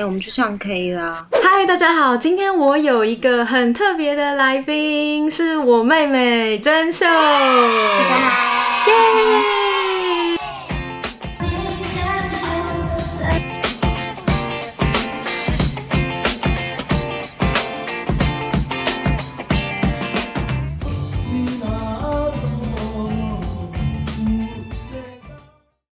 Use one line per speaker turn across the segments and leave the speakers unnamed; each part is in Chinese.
我们去唱 K 啦。
嗨，大家好，今天我有一个很特别的来宾，是我妹妹珍秀。大
家好，
耶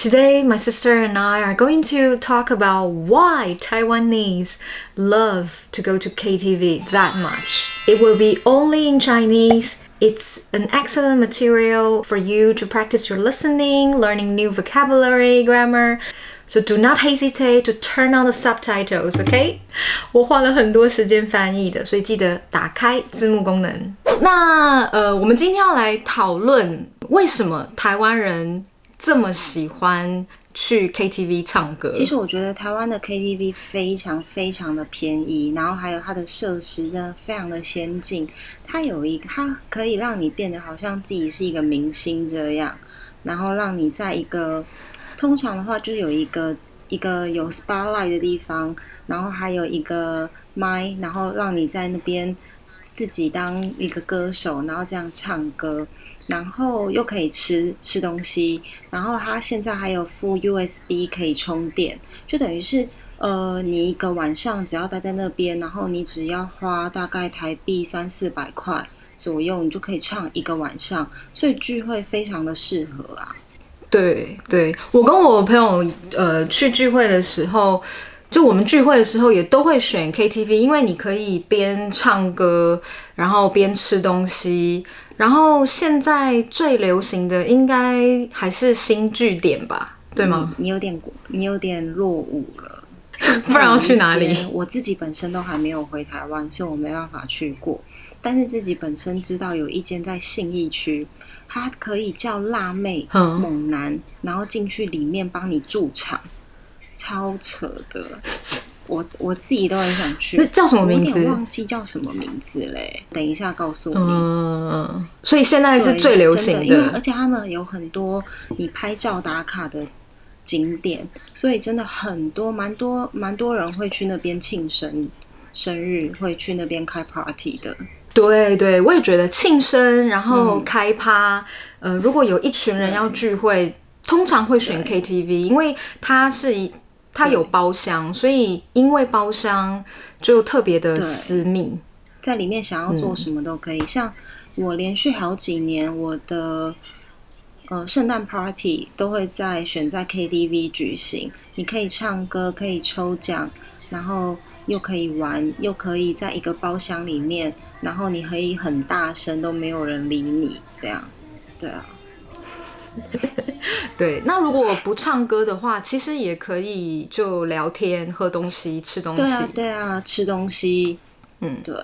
！Today, my sister and I are going to talk about why Taiwanese love to go to KTV that much. It will be only in Chinese. It's an excellent material for you to practice your listening, learning new vocabulary, grammar. So do not hesitate to turn on the subtitles, okay? 我花了很多时间翻译的，所以记得打开字幕功能。那我们今天要来讨论为什么台湾人这么喜欢去 KTV 唱歌。
其实我觉得台湾的 KTV 非常非常的便宜，然后还有它的设施真的非常的先进。它可以让你变得好像自己是一个明星这样，然后让你在一个通常的话就是有一个有 spotlight 的地方，然后还有一个麦，然后让你在那边自己当一个歌手，然后这样唱歌。然后又可以吃东西，然后它现在还有附 USB 可以充电，就等于是你一个晚上只要待在那边，然后你只要花大概台币300-400块左右，你就可以唱一个晚上，所以聚会非常的适合啊。
对，我跟我朋友去聚会的时候，就我们聚会的时候也都会选 KTV， 因为你可以边唱歌，然后边吃东西。然后现在最流行的应该还是新据点吧，对吗？
你有点落伍了，
不然要去哪里？
我自己本身都还没有回台湾，所以我没办法去过。但是自己本身知道有一间在信义区，它可以叫辣妹、猛男，然后进去里面帮你驻场，超扯的。我自己都很想去。
那叫什么名字？
我有点忘记叫什么名字嘞，等一下告诉你。
所以现在是最流行的，
因为而且他们有很多你拍照打卡的景点，所以真的蛮多人会去那边庆生日，会去那边开 party 的。
对，我也觉得庆生，然后开趴，如果有一群人要聚会，通常会选 KTV， 因为它有包厢，所以因为包厢就特别的私密，
在里面想要做什么都可以。像我连续好几年，我的圣诞 party 都会选在 KTV 举行。你可以唱歌，可以抽奖，然后又可以玩，又可以在一个包厢里面，然后你可以很大声，都没有人理你，这样，对啊。
对，那如果不唱歌的话，其实也可以就聊天、喝东西、吃东西。
对啊，吃东西。对，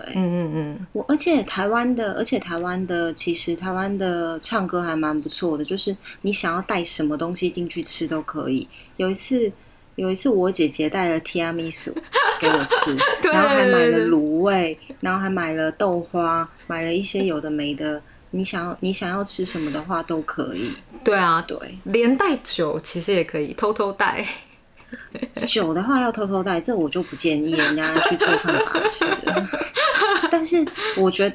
而且台湾的其实台湾的唱歌还蛮不错的，就是你想要带什么东西进去吃都可以。有一次我姐姐带了提拉米苏给我吃，然后还买了卤味，然后还买了豆花，买了一些有的没的。你想要吃什么的话都可以。
对啊，对，连带酒其实也可以偷偷带。
酒的话要偷偷带，这我就不建议人家去做犯法事。但是我觉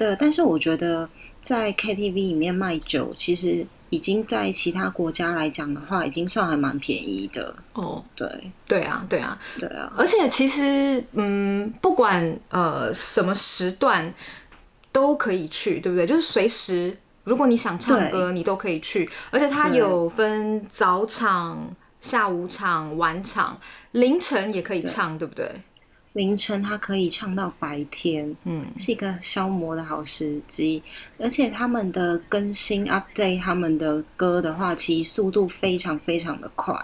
得在 KTV 里面卖酒，其实已经在其他国家来讲的话，已经算还蛮便宜的。哦，对啊。而且其实不管什么时段都可以去，对不对？就是随时，如果你想唱歌，你都可以去。而且它有分早场、下午场、晚场，凌晨也可以唱，对不对？凌晨它可以唱到白天，是一个消磨的好时机。而且他们的更新 update 他们的歌的话，其实速度非常非常的快。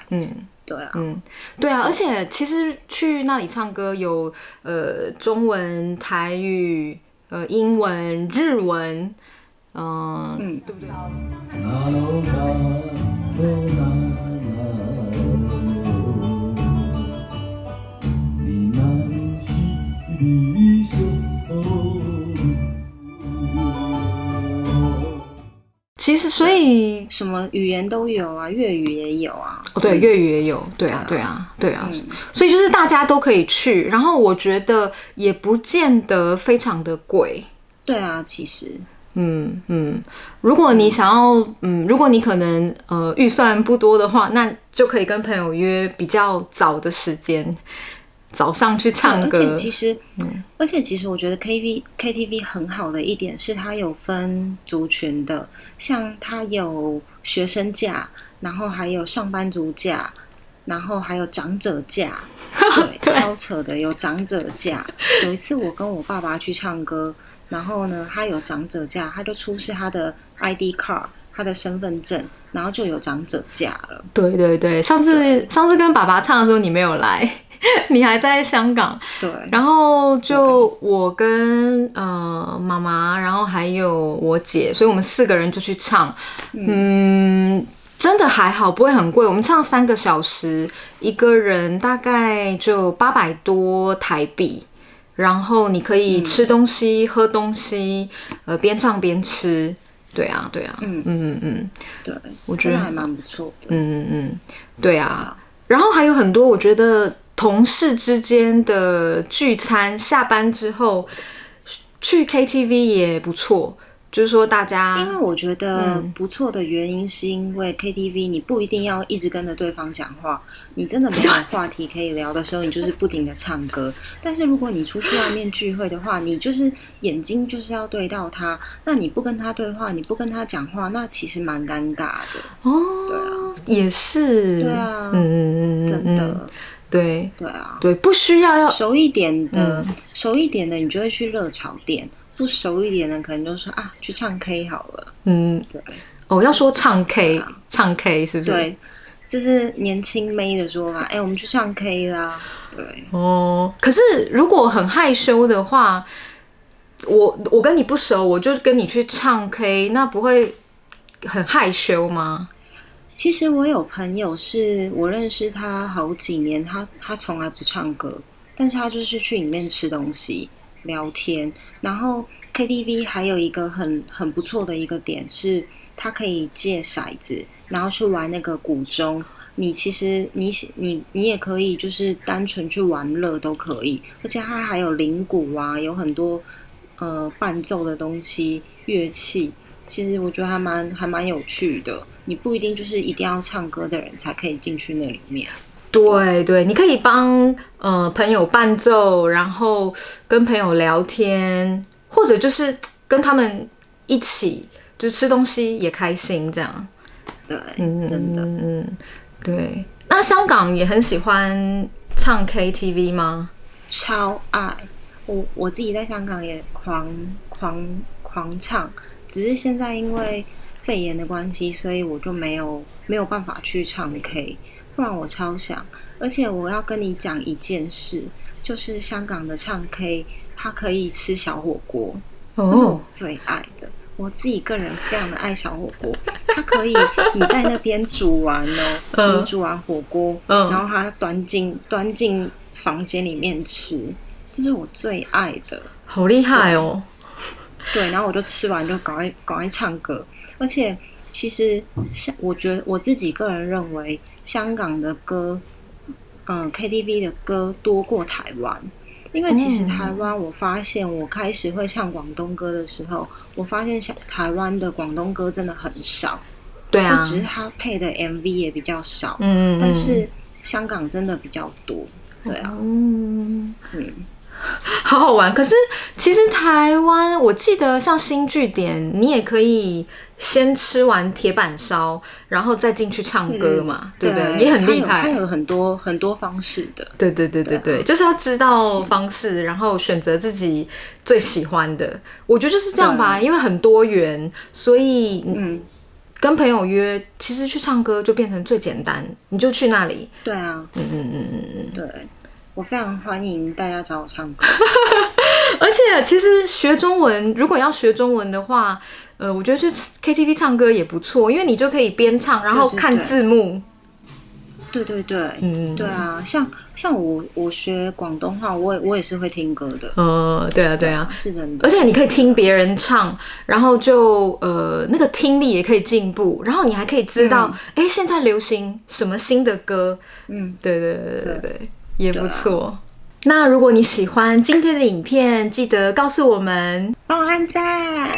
对啊，而且其实去那里唱歌有中文、台语。英文、日文，对不对？
其实所以
什么语言都有啊，粤语也有啊。
对，粤语也有，对啊，所以就是大家都可以去，然后我觉得也不见得非常的贵。
对啊，其实。
如果你想要，如果你可能预算不多的话，那就可以跟朋友约比较早的时间，早上去唱歌。
而且其实我觉得 KTV 很好的一点是它有分族群的，像它有学生价，然后还有上班族价，然后还有长者价，对，超扯的，有长者价。有一次我跟我爸爸去唱歌。然后呢，他有长者价，他就出示他的 ID card， 他的身份证，然后就有长者价了。
对，上次跟爸爸唱的时候你没有来，你还在香港。
对。
然后就我跟妈妈，然后还有我姐，所以我们4个人就去唱。真的还好，不会很贵。我们唱3个小时，一个人大概就800多台币。然后你可以吃东西、喝东西，边唱边吃，对啊，对，我觉得
还蛮不错的，
对啊。然后还有很多，我觉得同事之间的聚餐，下班之后去 KTV 也不错。就是说大家，
因为我觉得不错的原因是因为 KTV 你不一定要一直跟着对方讲话，你真的没有话题可以聊的时候，你就是不停的唱歌。但是如果你出去外面聚会的话，你就是眼睛就是要对到他，那你不跟他对话，你不跟他讲话，那其实蛮尴尬的。
哦，
对啊，
也是，
对啊，真的。
对
啊，
对，不需要
熟一点的，你就会去热炒店。不熟一点的可能就说啊，去唱 K 好了。对。
要说唱 K，唱 K 是不是？
对，这是年轻妹的说法。我们去唱 K 啦。对。
可是如果很害羞的话，我跟你不熟，我就跟你去唱 K， 那不会很害羞吗？
其实我有朋友是我认识他好几年，他从来不唱歌，但是他就是去里面吃东西。聊天，然后 KTV 还有一个很不错的一个点是，它可以借骰子，然后去玩那个鼓钟。你其实你也可以就是单纯去玩乐都可以，而且它还有铃鼓啊，有很多伴奏的东西乐器。其实我觉得还蛮有趣的。你不一定就是一定要唱歌的人才可以进去那里面。
对，你可以帮朋友伴奏，然后跟朋友聊天，或者就是跟他们一起就吃东西也开心这样。
对，真的，
对。那香港也很喜欢唱 KTV 吗？
超爱，我自己在香港也狂唱，只是现在因为肺炎的关系，所以我就没有办法去唱 K。不然我超想，而且我要跟你讲一件事，就是香港的唱 K， 它可以吃小火锅，这是我最爱的。我自己个人非常的爱小火锅，它可以你在那边煮完你煮完火锅，然后它端进房间里面吃，这是我最爱的。
好厉害哦！
对，然后我就吃完就赶快唱歌，而且。其实，我觉得我自己个人认为，香港的歌，KTV 的歌多过台湾，因为其实台湾，我发现我开始会唱广东歌的时候，我发现台湾的广东歌真的很少，
对啊，
只是它配的 MV 也比较少，但是香港真的比较多，对啊，
好好玩。可是其实台湾，我记得像新据点，你也可以先吃完铁板烧，然后再进去唱歌嘛，对不对？也很厉害。
它有很多方式的。
对，就是要知道方式，然后选择自己最喜欢的。我觉得就是这样吧，因为很多元，所以跟朋友约，其实去唱歌就变成最简单，你就去那里。
对啊，对。我非常欢迎大家找我唱歌，
而且其实学中文，如果要学中文的话，我觉得去 KTV 唱歌也不错，因为你就可以边唱，然后看字幕。
对对对，对啊，像我学广东话，我也是会听歌的。
对啊，对啊，
是真的。
而且你可以听别人唱，然后就那个听力也可以进步，然后你还可以知道，现在流行什么新的歌。对对对对对，也不错。那如果你喜欢今天的影片，记得告诉我们，
帮我按赞，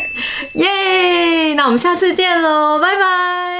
耶！那我们下次见喽，拜拜。